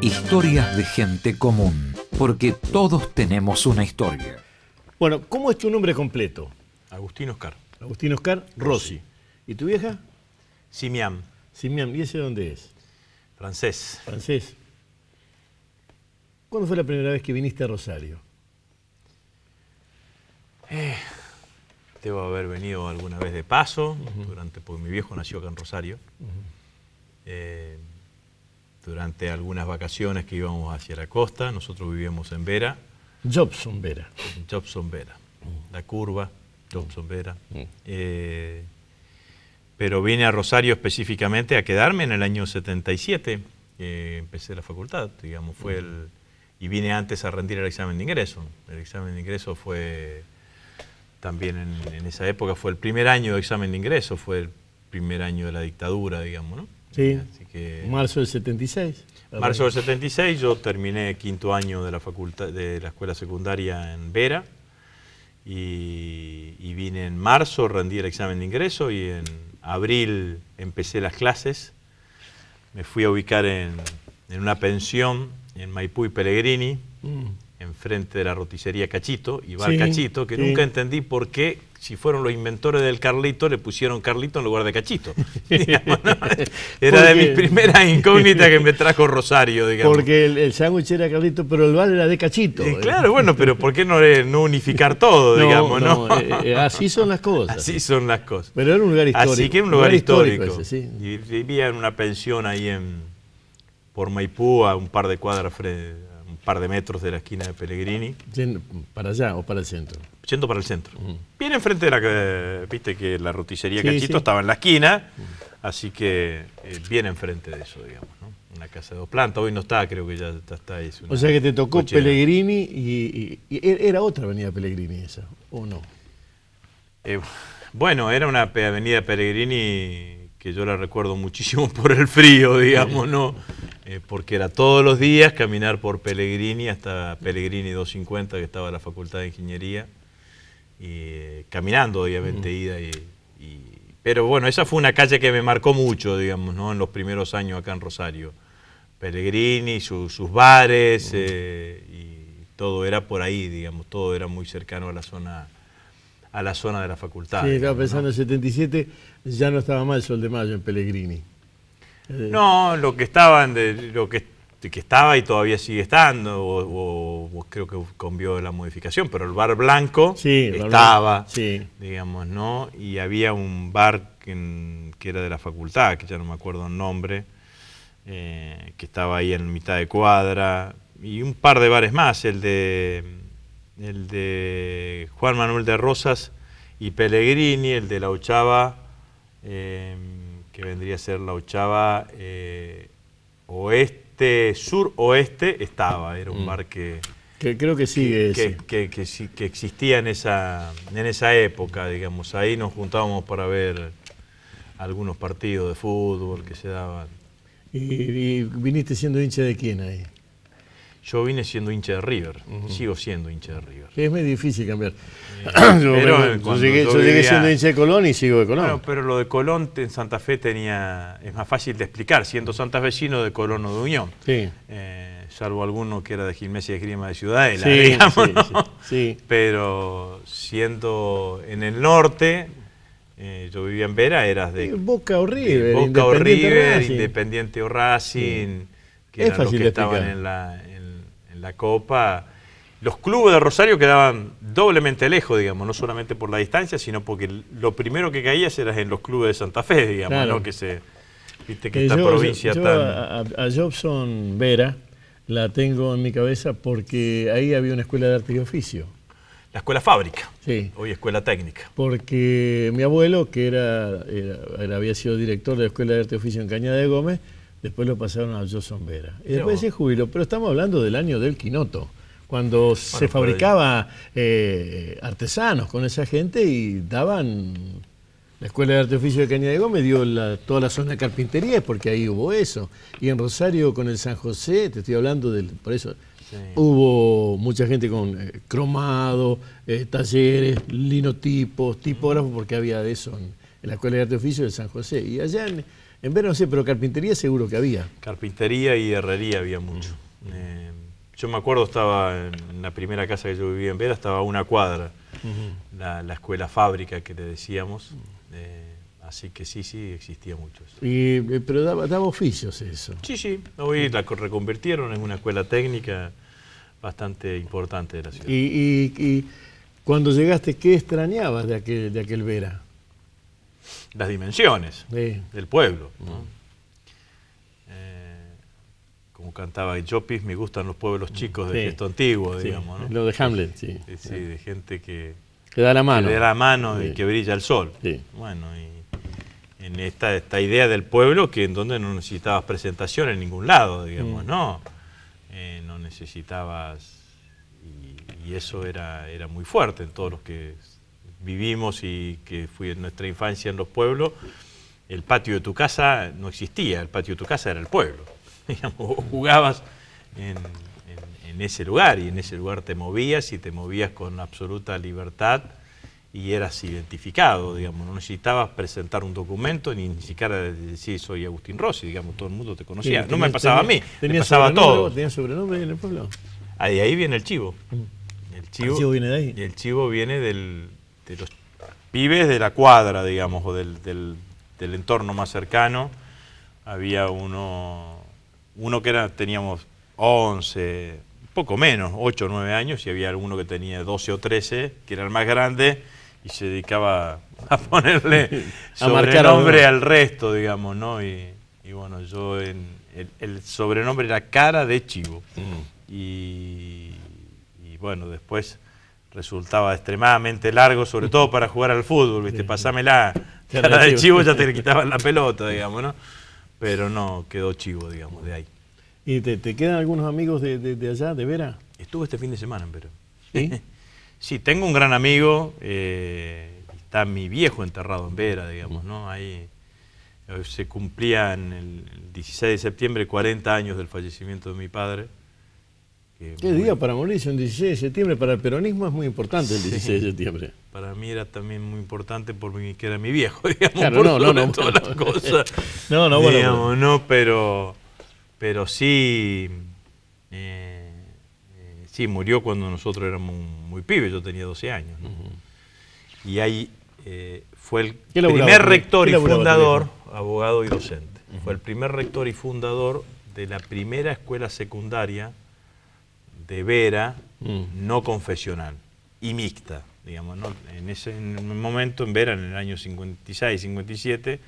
Historias de gente común, porque todos tenemos una historia. Bueno, ¿cómo es tu nombre completo? Agustín Oscar. Agustín Oscar Rossi. ¿Y tu vieja? Simián. Simián. ¿Y ese dónde es? Francés. Francés. ¿Cuándo fue la primera vez que viniste a Rosario? Debo haber venido alguna vez de paso, porque mi viejo nació acá en Rosario. Durante algunas vacaciones que íbamos hacia la costa, nosotros vivíamos en Vera. Jobson Vera. En Jobson Vera. La curva, Jobson Vera. Pero vine a Rosario específicamente a quedarme en el año 77, empecé la facultad, digamos, y vine antes a rendir el examen de ingreso. El examen de ingreso fue también en esa época, fue el primer año de examen de ingreso, fue el primer año de la dictadura, digamos, ¿no? Sí, así que, marzo del 76. Marzo del 76, yo terminé quinto año de la facultad, de la escuela secundaria en Vera, y vine en marzo, rendí el examen de ingreso, y en abril empecé las clases. Me fui a ubicar en una pensión en Maipú y Pellegrini, enfrente de la roticería Cachito, y Bar Cachito, que nunca entendí por qué, si fueron los inventores del Carlito, le pusieron Carlito en lugar de Cachito. Digamos, ¿no? Era de mis primeras incógnitas que me trajo Rosario, digamos. Porque el sándwich era Carlito, pero el bar era de Cachito. Claro, bueno, pero ¿por qué no unificar todo, digamos, no? Así son las cosas. Así son las cosas. Pero era un lugar histórico. Así que era un lugar histórico. Ese, sí. Y vivía en una pensión ahí por Maipú, a un par de cuadras, un par de metros de la esquina de Pellegrini. ¿Para allá o para el centro? Yendo para el centro. Bien enfrente de la... Viste que la roticería Cachito estaba en la esquina, así que bien enfrente de eso, digamos, ¿no? Una casa de 2 plantas, hoy no está, creo que ya está ahí. O sea que te tocó cochera. Pellegrini y era otra avenida Pellegrini esa, ¿o no? Bueno, era una avenida Pellegrini que yo la recuerdo muchísimo por el frío, digamos, ¿no? Porque era todos los días caminar por Pellegrini hasta Pellegrini 250, que estaba la Facultad de Ingeniería, y caminando, obviamente, ida pero bueno, esa fue una calle que me marcó mucho, digamos, ¿no? En los primeros años acá en Rosario. Pellegrini, sus bares, y todo era por ahí, digamos, todo era muy cercano a la zona de la facultad. Sí, estaba digamos, pensando ¿no? en el 77, ya no estaba mal Sol de Mayo en Pellegrini. No, lo que estaba y todavía sigue estando, o creo que cambió la modificación, pero el bar Blanco estaba, digamos, ¿no? Y había un bar que era de la facultad, que ya no me acuerdo el nombre, que estaba ahí en mitad de cuadra, y un par de bares más, el de Juan Manuel de Rosas y Pellegrini, el de la Ochava, que vendría a ser la Ochava sur-oeste, era un bar que creo que sigue que existía en esa época, digamos. Ahí nos juntábamos para ver algunos partidos de fútbol que se daban. ¿Y viniste siendo hincha de quién ahí? Yo vine siendo hincha de River, sigo siendo hincha de River. Es muy difícil cambiar. Yo llegué siendo hincha de Colón y sigo de Colón. Bueno, pero lo de Colón en Santa Fe es más fácil de explicar, siendo santafesino de Colón o de Unión. Sí. Salvo alguno que era de Gimnasia y Esgrima de Ciudadela, digamos, ¿no? Sí. Pero siendo en el norte, yo vivía en Vera, eras de Boca o River, Boca o River, Independiente o Racing, que eran los que estaban en la Copa. Los clubes de Rosario quedaban doblemente lejos, digamos, no solamente por la distancia, sino porque lo primero que caías era en los clubes de Santa Fe, digamos, claro. ¿no? Viste que esta provincia a Jobson Vera la tengo en mi cabeza porque ahí había una escuela de arte y oficio. La escuela fábrica, hoy escuela técnica. Porque mi abuelo, que había sido director de la escuela de arte y oficio en Cañada de Gómez, después lo pasaron a Jobson Vera. Y después se jubiló, pero estamos hablando del año del Quinoto, cuando se fabricaba artesanos con esa gente y daban... La Escuela de Arte y Oficio de Cañada de Gómez dio toda la zona de carpintería, porque ahí hubo eso. Y en Rosario con el San José, te estoy hablando por eso, hubo mucha gente con cromado, talleres, linotipos, tipógrafos, porque había de eso en la Escuela de Arte y Oficio del San José. Y allá En Vera no sé, pero carpintería seguro que había. Carpintería y herrería había mucho. Yo me acuerdo, estaba en la primera casa que yo vivía en Vera, estaba a una cuadra, la escuela fábrica que le decíamos. Así que sí, existía mucho eso. Pero daba oficios eso. Sí, hoy la reconvirtieron en una escuela técnica bastante importante de la ciudad. Y cuando llegaste, ¿qué extrañabas de aquel Vera? Las dimensiones del pueblo, ¿no? Como cantaba Jopis, me gustan los pueblos chicos de gesto antiguo, digamos, ¿no? Lo de Hamlet, sí. Sí, de gente que da la mano. Que da la mano y que brilla el sol. Sí. Bueno, y en esta idea del pueblo, que en donde no necesitabas presentación en ningún lado, digamos, ¿no? No necesitabas, y eso era muy fuerte en todos los que vivimos y que fui en nuestra infancia en los pueblos. El patio de tu casa no existía, el patio de tu casa era el pueblo. Digamos, jugabas en ese lugar, y en ese lugar te movías, y te movías con absoluta libertad y eras identificado, digamos. No necesitabas presentar un documento ni siquiera decir soy Agustín Rossi, digamos, todo el mundo te conocía. No me pasaba a mí, me pasaba a todos. ¿Tenías sobrenombre en el pueblo? Ahí viene el chivo. ¿El chivo viene de ahí? Y el chivo viene de los pibes de la cuadra, digamos, o del entorno más cercano. Había uno que teníamos 11, poco menos, 8 o 9 años, y había alguno que tenía 12 o 13, que era el más grande, y se dedicaba a ponerle sobrenombre al resto, digamos, ¿no? Y bueno, yo el sobrenombre era Cara de Chivo. Y bueno, después resultaba extremadamente largo, sobre todo para jugar al fútbol, ¿viste? Pasámela, Cara de Chivo, ya te le quitaban la pelota, digamos, ¿no? Pero no, quedó Chivo, digamos, de ahí. ¿Y te quedan algunos amigos de allá, de Vera? Estuve este fin de semana en Vera. ¿Sí? Sí, tengo un gran amigo, está mi viejo enterrado en Vera, digamos, ¿no? Ahí se cumplían el 16 de septiembre 40 años del fallecimiento de mi padre. ¿Qué día para morirse? Un 16 de septiembre, para el peronismo es muy importante el 16 de septiembre. Para mí era también muy importante porque era mi viejo, digamos, claro, por todas las cosas. Digamos, no, pero sí, sí, murió cuando nosotros éramos muy pibes, yo tenía 12 años, ¿no? Y ahí fue el primer rector y fundador, abogado y docente. Fue el primer rector y fundador de la primera escuela secundaria de Vera, no confesional y mixta, digamos, ¿no? En un momento en Vera, en el año 56, 57,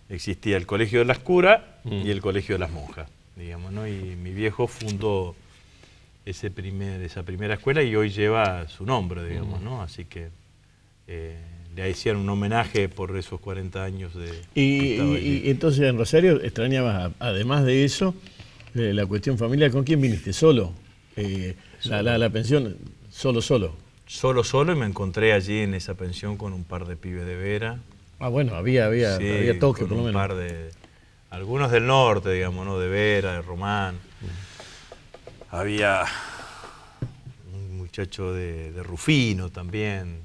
existía el Colegio de las Curas y el Colegio de las Monjas, digamos, ¿no? Y mi viejo fundó esa primera escuela y hoy lleva su nombre, digamos, ¿no? Así que le hicieron un homenaje por esos 40 años de... Y entonces en Rosario extrañabas, además de eso, la cuestión familiar. ¿Con quién viniste? ¿Solo? La pensión, solo. Solo, y me encontré allí en esa pensión con un par de pibes de Vera. Ah, bueno, había toque, por lo menos. Algunos del norte, digamos, ¿no? De Vera, de Román. Había un muchacho de Rufino también.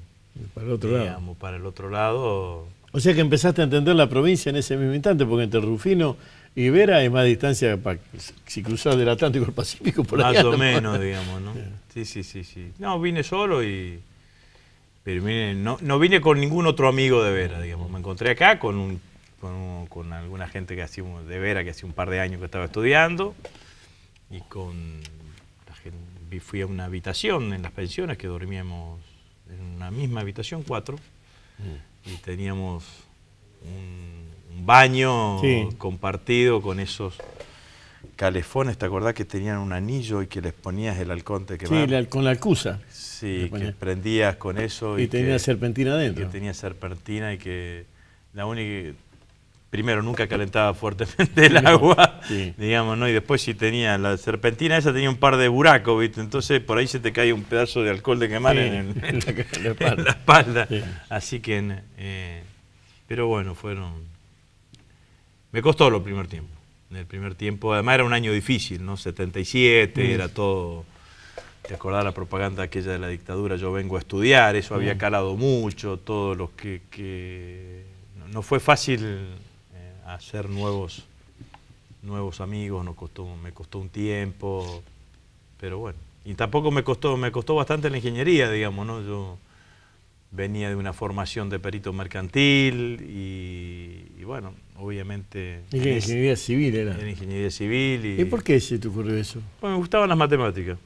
Para el otro lado. Para el otro lado. O sea que empezaste a entender la provincia en ese mismo instante, porque entre Rufino y Vera hay más distancia si cruzás del Atlántico al Pacífico por allá. Más o menos, digamos, ¿no? Sí. No, vine solo pero no vine con ningún otro amigo de Vera, digamos. Me encontré acá con alguna gente de Vera que hacía un par de años que estaba estudiando, y fui a una habitación en las pensiones que dormíamos en una misma habitación, 4, y teníamos un baño compartido con esos calefones, ¿te acordás que tenían un anillo y que les ponías el halcón de quemar? Sí, con la alcusa. Sí, que prendías con eso. Y tenía serpentina adentro. Que tenía serpentina, y que primero nunca calentaba fuertemente el agua, digamos, ¿no? Y después si tenía la serpentina esa, tenía un par de buracos, ¿viste? Entonces por ahí se te cae un pedazo de alcohol de quemar en la espalda. Sí. Así que, pero bueno, me costó el primer tiempo. En el primer tiempo, además era un año difícil, ¿no? 77, era todo... ¿Te acordás la propaganda aquella de la dictadura? Yo vengo a estudiar, eso había calado mucho, todos los que no fue fácil a hacer nuevos amigos, me costó un tiempo, pero bueno. Y tampoco me costó bastante la ingeniería, digamos, ¿no? Yo venía de una formación de perito mercantil y bueno, obviamente... ¿Y qué ingeniería civil era? Era ingeniería civil. ¿Y por qué se te ocurrió eso? Bueno, me gustaban las matemáticas.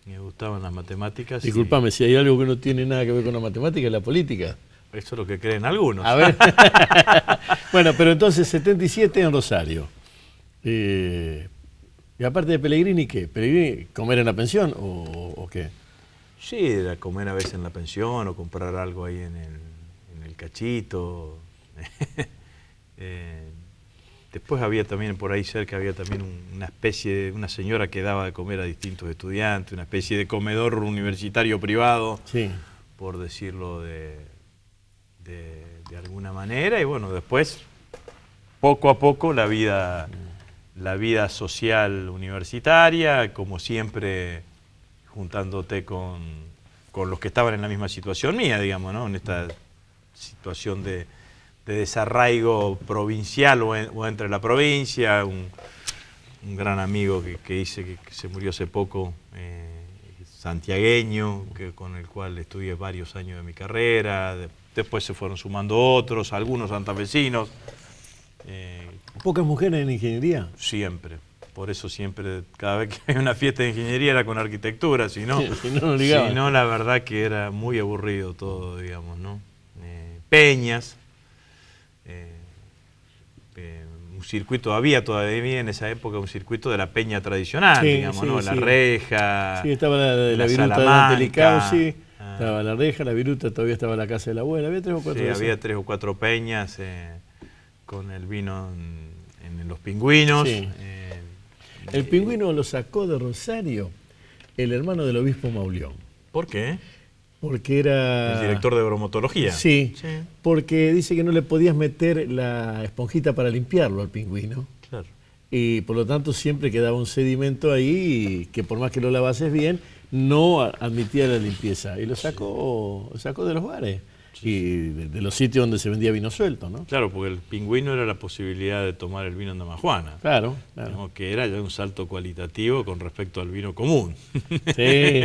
Me gustaban las matemáticas. Disculpame, si hay algo que no tiene nada que ver con la matemática, es la política. Eso es lo que creen algunos. A ver. Bueno, pero entonces 77 en Rosario. Y aparte de Pellegrini, ¿qué? ¿Pellegrini comer en la pensión o qué? Sí, era comer a veces en la pensión o comprar algo ahí en el cachito. Después había también, por ahí cerca, había también una especie de, una señora que daba de comer a distintos estudiantes, una especie de comedor universitario privado, Sí. por decirlo de alguna manera. Y bueno, después, poco a poco, la vida social universitaria, como siempre, juntándote con los que estaban en la misma situación mía, digamos, ¿no? En esta situación de desarraigo provincial o entre la provincia, un gran amigo que hice, que se murió hace poco, santiagueño, con el cual estudié varios años de mi carrera, después se fueron sumando otros, algunos santafesinos. ¿Pocas mujeres en ingeniería? Siempre. Por eso siempre, cada vez que hay una fiesta de ingeniería era con arquitectura, si no, ligaban. si no, la verdad que era muy aburrido todo, digamos, ¿no? Peñas, un circuito, había todavía en esa época un circuito de la peña tradicional, Sí, digamos, sí, ¿no? sí. La Reja, Sí, estaba la viruta Salamanca, delante del Licausi, estaba la Reja, la viruta, todavía estaba la casa de la abuela, había 3 o 4 sí, de esas. había 3 o 4 peñas con el vino en Los Pingüinos. Sí. El Pingüino lo sacó de Rosario el hermano del obispo Mauleón. ¿Por qué? Porque era... El director de bromatología. Sí, porque dice que no le podías meter la esponjita para limpiarlo al pingüino. Claro. Y por lo tanto siempre quedaba un sedimento ahí que por más que lo lavases bien, no admitía la limpieza. Y lo sacó de los bares y de los sitios donde se vendía vino suelto, ¿no? Claro, porque el pingüino era la posibilidad de tomar el vino en Damajuana. Claro. Digamos que era ya un salto cualitativo con respecto al vino común. Sí.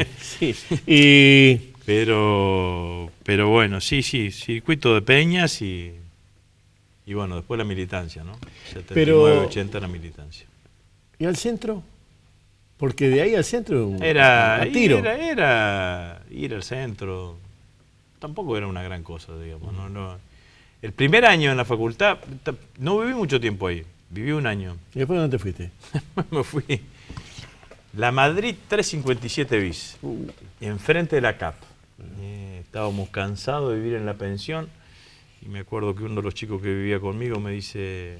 Pero bueno, sí, circuito de peñas y bueno, después la militancia, ¿no? 79, 80 la militancia. ¿Y al centro? Porque de ahí al centro Era a tiro. Era ir al centro, tampoco era una gran cosa, digamos. No. El primer año en la facultad, no viví mucho tiempo ahí, viví un año. ¿Y después dónde te fuiste? Me fui. La Madrid 357 bis, enfrente de la CAP. Estábamos cansados de vivir en la pensión y me acuerdo que uno de los chicos que vivía conmigo me dice,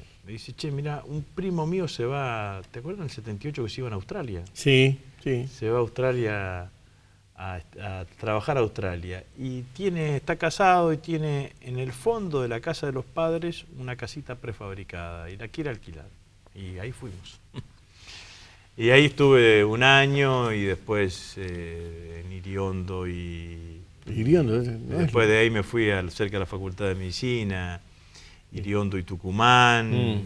che, mira, un primo mío se va, ¿te acuerdas en el 78 que se iba a Australia? Sí. Se va a Australia a trabajar a Australia y está casado y tiene en el fondo de la casa de los padres una casita prefabricada y la quiere alquilar. Y ahí fuimos. Y ahí estuve un año y después en Iriondo Iriondo, después de ahí me fui cerca de la Facultad de Medicina, Iriondo y Tucumán.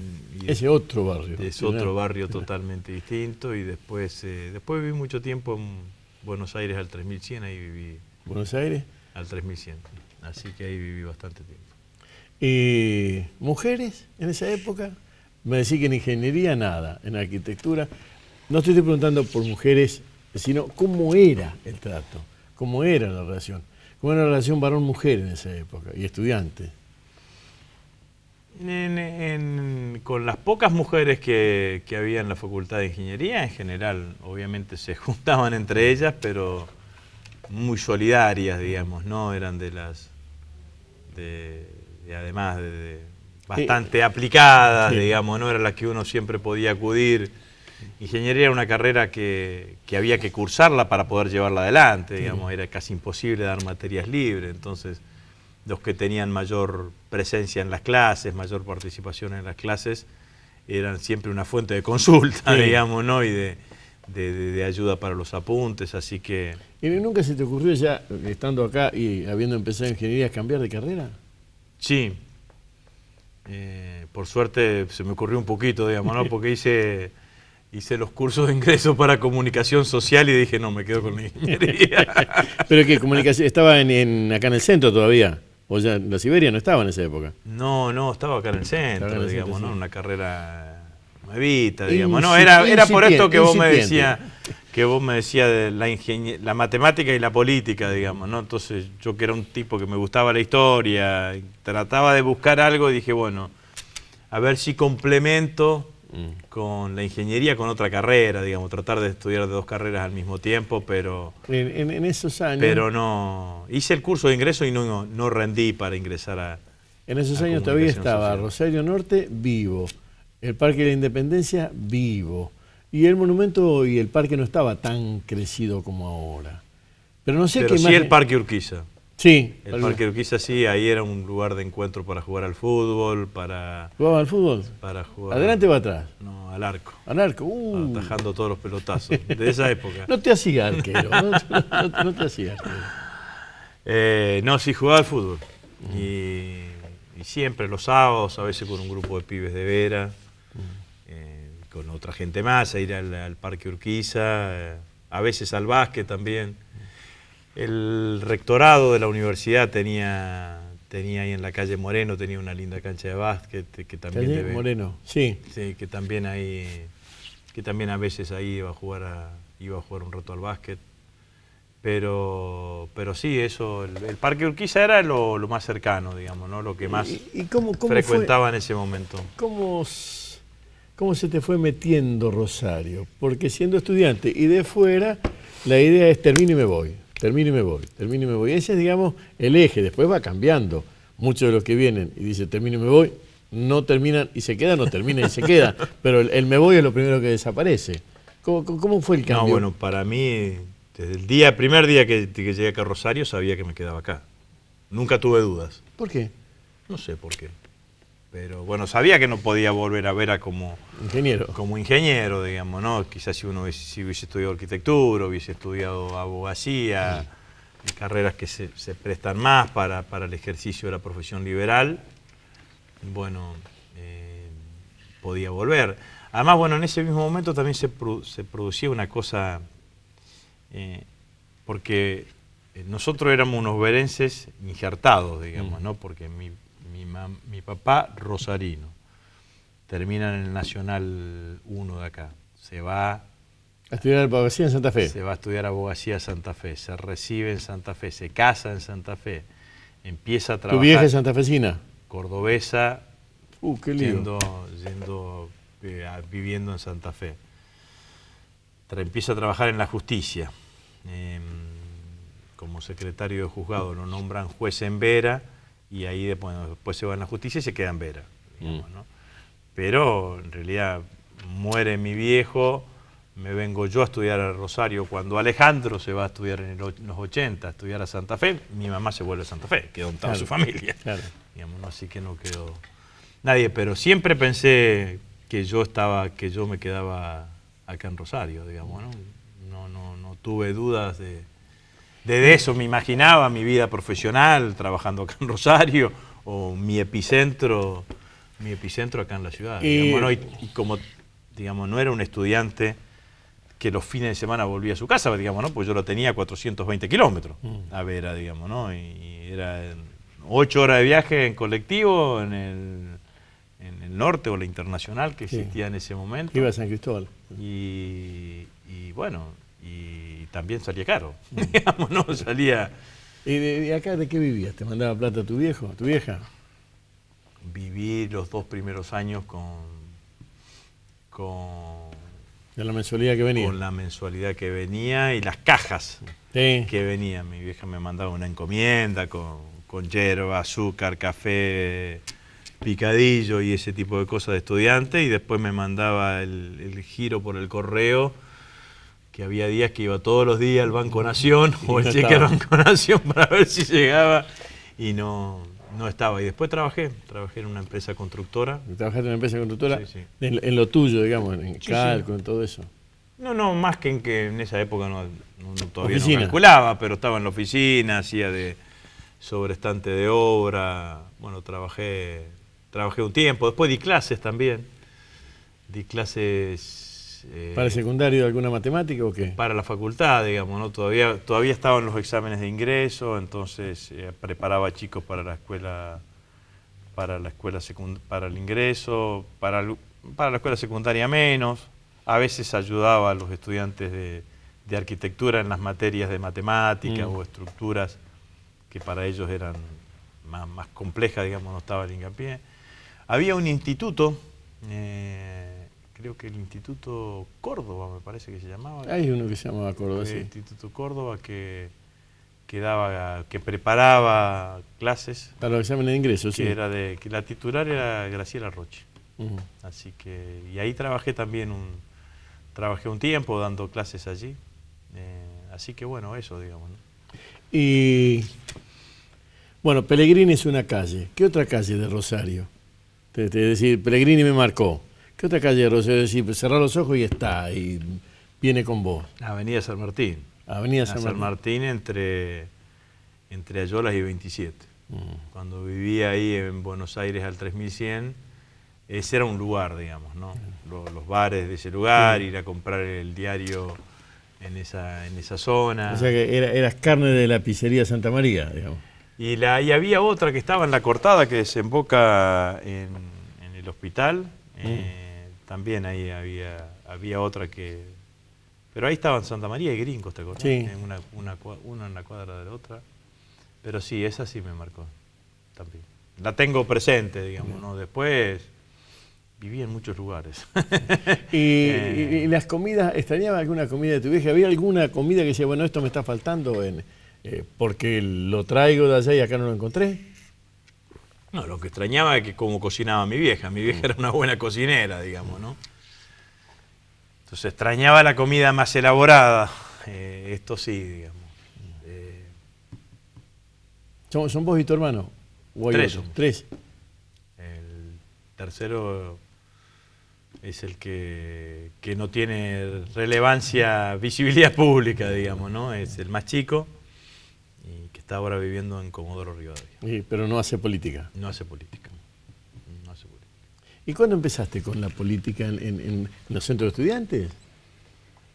Ese otro barrio. Es otro barrio totalmente distinto y después viví mucho tiempo en Buenos Aires al 3100, ahí viví. ¿Buenos Aires? Al 3100, así que ahí viví bastante tiempo. ¿Y mujeres en esa época? Me decís que en ingeniería nada, en arquitectura. No te estoy preguntando por mujeres, sino cómo era el trato, cómo era la relación. ¿Cómo era la relación varón-mujer en esa época y estudiante? Con las pocas mujeres que había en la Facultad de Ingeniería, en general, obviamente se juntaban entre ellas, pero muy solidarias, digamos, ¿no? Eran además de bastante aplicadas, digamos, no era la que uno siempre podía acudir. Ingeniería era una carrera que había que cursarla para poder llevarla adelante, digamos, era casi imposible dar materias libres, entonces los que tenían mayor presencia en las clases, mayor participación en las clases, eran siempre una fuente de consulta, digamos, ¿no? Y de ayuda para los apuntes, así que... ¿Y nunca se te ocurrió ya, estando acá y habiendo empezado ingeniería, cambiar de carrera? Sí. Por suerte se me ocurrió un poquito, digamos, ¿no? Porque hice los cursos de ingreso para comunicación social y dije, no, me quedo con la ingeniería. ¿Pero qué? ¿Comunicación? ¿Estaba acá en el centro todavía? ¿O ya en la Siberia no estaba en esa época? No, estaba acá en el centro, Estaba en el digamos, centro, ¿no? sí. Una carrera nuevita, digamos, ¿no? Era por esto que vos me decías, de la matemática y la política, digamos, ¿no? Entonces, yo que era un tipo que me gustaba la historia, trataba de buscar algo y dije, bueno, a ver si complemento con la ingeniería con otra carrera, digamos, tratar de estudiar de dos carreras al mismo tiempo, pero En esos años... pero no, hice el curso de ingreso y no rendí para ingresar a En esos a años todavía comunicación estaba social. Rosario Norte vivo, el Parque de la Independencia vivo, y el monumento y el parque no estaba tan crecido como ahora. Pero no sé Pero qué sí imagen... el Parque Urquiza. Sí. El Parque Urquiza sí, ahí era un lugar de encuentro para jugar al fútbol, para ¿Jugaba al fútbol? jugar... ¿Adelante o atrás? No, al arco. Al arco. Atajando todos los pelotazos, de esa época. No te hacía arquero, no te hacía arquero. No, sí, jugaba al fútbol. Y siempre, los sábados, a veces con un grupo de pibes de Vera, con otra gente más, a ir al Parque Urquiza, a veces al básquet también. El rectorado de la universidad tenía ahí en la calle Moreno, tenía una linda cancha de básquet que también Calle Moreno, sí. Sí, que también a veces ahí iba a jugar un rato al básquet. Pero sí, eso, el Parque Urquiza era lo más cercano, digamos, ¿no? Lo que más ¿Y cómo frecuentaba en ese momento. ¿Cómo se te fue metiendo Rosario? Porque siendo estudiante y de fuera, la idea es termino y me voy, termino y me voy, termino y me voy. Ese es, digamos, el eje. Después va cambiando. Muchos de los que vienen y dicen termino y me voy, no terminan y se quedan, no terminan y se quedan. Pero el me voy es lo primero que desaparece. ¿Cómo fue el cambio? No, bueno, para mí, desde el primer día que llegué acá a Rosario, sabía que me quedaba acá. Nunca tuve dudas. ¿Por qué? No sé por qué. Pero bueno, sabía que no podía volver a Vera como ingeniero, digamos, ¿no? Quizás si hubiese estudiado arquitectura, hubiese estudiado abogacía, carreras que se prestan más para el ejercicio de la profesión liberal, bueno, podía volver. Además, bueno, en ese mismo momento también se producía una cosa, porque nosotros éramos unos verenses injertados, digamos, ¿no? Porque mi papá, rosarino, termina en el Nacional 1 de acá, se va a estudiar abogacía en Santa Fe. Se va a estudiar abogacía en Santa Fe, se recibe en Santa Fe, se casa en Santa Fe, empieza a trabajar... ¿Tu vieja es santafesina? Cordobesa, qué lío. Viviendo en Santa Fe. Empieza a trabajar en la justicia, como secretario de juzgado, lo nombran juez en Vera, y ahí después se va en la justicia y se queda en Vera, digamos, ¿no? Pero en realidad muere mi viejo, me vengo yo a estudiar a Rosario. Cuando Alejandro se va a estudiar en los 80, a estudiar a Santa Fe, mi mamá se vuelve a Santa Fe, quedó en toda su familia. Claro. Digamos, ¿no? Así que no quedó nadie, pero siempre pensé que yo me quedaba acá en Rosario, digamos, ¿no? No tuve dudas de eso. Me imaginaba mi vida profesional trabajando acá en Rosario, o mi epicentro acá en la ciudad. Digamos, ¿no? Y como, digamos, no era un estudiante que los fines de semana volvía a su casa, digamos, ¿no? Pues yo lo tenía a 420 kilómetros a Vera, digamos, ¿no? Y era 8 horas de viaje en colectivo en el norte, o la internacional que existía en ese momento. Iba a San Cristóbal. Y bueno, y también salía caro, digamos, ¿no? Salía... ¿Y acá de qué vivías? ¿Te mandaba plata tu viejo, tu vieja? Viví los 2 primeros años de la mensualidad que venía. Con la mensualidad que venía y las cajas que venían. Mi vieja me mandaba una encomienda con yerba, azúcar, café, picadillo y ese tipo de cosas de estudiante, y después me mandaba el giro por el correo, que había días que iba todos los días al Banco Nación o el cheque al Banco Nación para ver si llegaba, y no estaba. Y después trabajé en una empresa constructora. ¿Trabajaste en una empresa constructora? Sí. En lo tuyo, digamos, en cálculo, en todo eso. No, más que en esa época todavía ¿Oficina? No calculaba, pero estaba en la oficina, hacía de sobrestante de obra. Bueno, trabajé trabajé un tiempo, después di clases también. Di clases... ¿Para el secundario alguna matemática o qué? Para la facultad, digamos, ¿no? Todavía estaban los exámenes de ingreso, entonces preparaba chicos para la escuela para el ingreso, para la escuela secundaria menos. A veces ayudaba a los estudiantes de arquitectura en las materias de matemática o estructuras que para ellos eran más complejas, digamos, no estaba el hincapié. Había un instituto, creo que el Instituto Córdoba, me parece que se llamaba. Hay uno que se llamaba Córdoba, sí. El Instituto Córdoba que preparaba clases. Para los exámenes de ingreso, sí. Que la titular era Graciela Roche. Así que, y ahí trabajé también trabajé un tiempo dando clases allí. Así que bueno, eso, digamos, ¿no? Y bueno, Pellegrini es una calle. ¿Qué otra calle de Rosario? Te decir, Pellegrini me marcó. ¿Qué otra calle de Rosario? Es decir, cerrar los ojos y está, y viene con vos. Avenida San Martín. Avenida San Martín entre Ayolas y 27. Cuando vivía ahí en Buenos Aires al 3100, ese era un lugar, digamos, ¿no? Los bares de ese lugar, ir a comprar el diario en esa zona. O sea que eras carne de la pizzería Santa María, digamos. Y había otra que estaba en La Cortada, que desemboca en el hospital. También ahí había otra que... Pero ahí estaban Santa María y Gringos, ¿te acordás? Sí. Una en la cuadra de la otra. Pero sí, esa sí me marcó también. La tengo presente, digamos, ¿no? Después viví en muchos lugares. ¿Y las comidas, extrañaba alguna comida de tu vieja? ¿Había alguna comida que decía, bueno, esto me está faltando porque lo traigo de allá y acá no lo encontré? No, lo que extrañaba es que cómo cocinaba mi vieja. Mi vieja era una buena cocinera, digamos, ¿no? Entonces extrañaba la comida más elaborada. Esto sí, digamos. ¿Son vos y tu hermano? ¿O hay Tres otro? somos. Tres. El tercero es el que no tiene relevancia, visibilidad pública, digamos, ¿no? Es el más chico y que está ahora viviendo en Comodoro Rivadavia. Sí, pero no hace política. No hace política. No hace política. ¿Y cuándo empezaste con la política en los centros de estudiantes?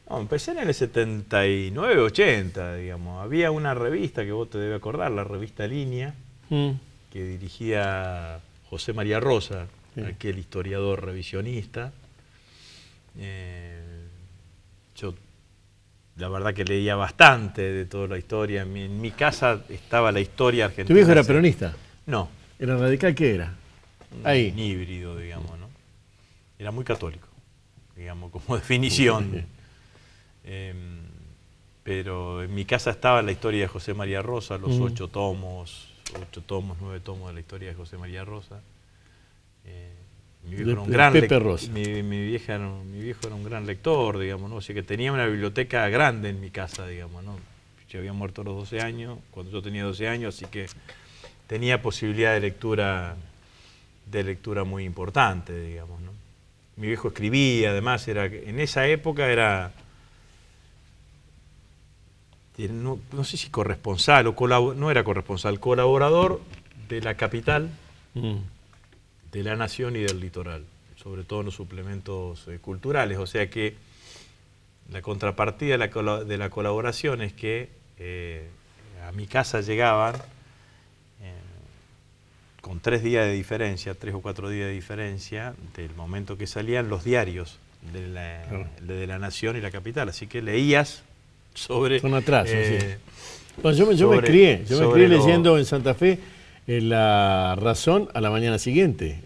No, empecé en el 79, 80, digamos. Había una revista que vos te debes acordar, la revista Línea, que dirigía José María Rosa, aquel historiador revisionista. Yo, la verdad que leía bastante de toda la historia. En mi casa estaba la historia argentina. ¿Tu viejo era peronista? No. ¿Era radical? ¿Qué era? Ahí. Un híbrido, digamos, ¿no? Era muy católico, digamos, como definición. Pero en mi casa estaba la historia de José María Rosa, los 8 tomos, 9 tomos de la historia de José María Rosa. Mi viejo era un gran lector. Mi viejo era un gran lector, digamos, ¿no? O sea que tenía una biblioteca grande en mi casa, digamos, ¿no? Yo había muerto a los 12 años, cuando yo tenía 12 años, así que tenía posibilidad de lectura muy importante, digamos, ¿no? Mi viejo escribía, además, en esa época era... No sé si corresponsal o no era corresponsal, colaborador de La Capital, de La Nación y del Litoral, sobre todo en los suplementos culturales. O sea que la contrapartida de la colaboración es que a mi casa llegaban con 3 días de diferencia, 3 o 4 días de diferencia del momento que salían los diarios de la Nación y La Capital. Así que leías sobre... Con atraso, sí. Bueno, yo me crié leyendo en Santa Fe La Razón a la mañana siguiente,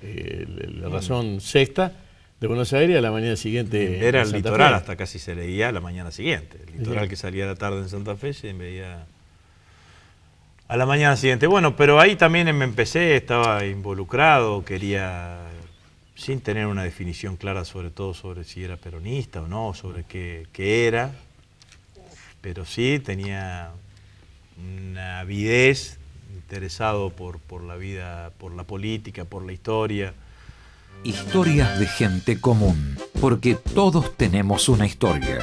La Razón Sexta de Buenos Aires a la mañana siguiente. Era el Litoral, hasta casi se leía a la mañana siguiente. El Litoral que salía a la tarde en Santa Fe se veía a la mañana siguiente. Bueno, pero ahí también me empecé, estaba involucrado, quería, sin tener una definición clara sobre todo sobre si era peronista o no, sobre qué era, pero sí tenía una avidez, interesado por la vida, por la política, por la historia. Historias de gente común, porque todos tenemos una historia.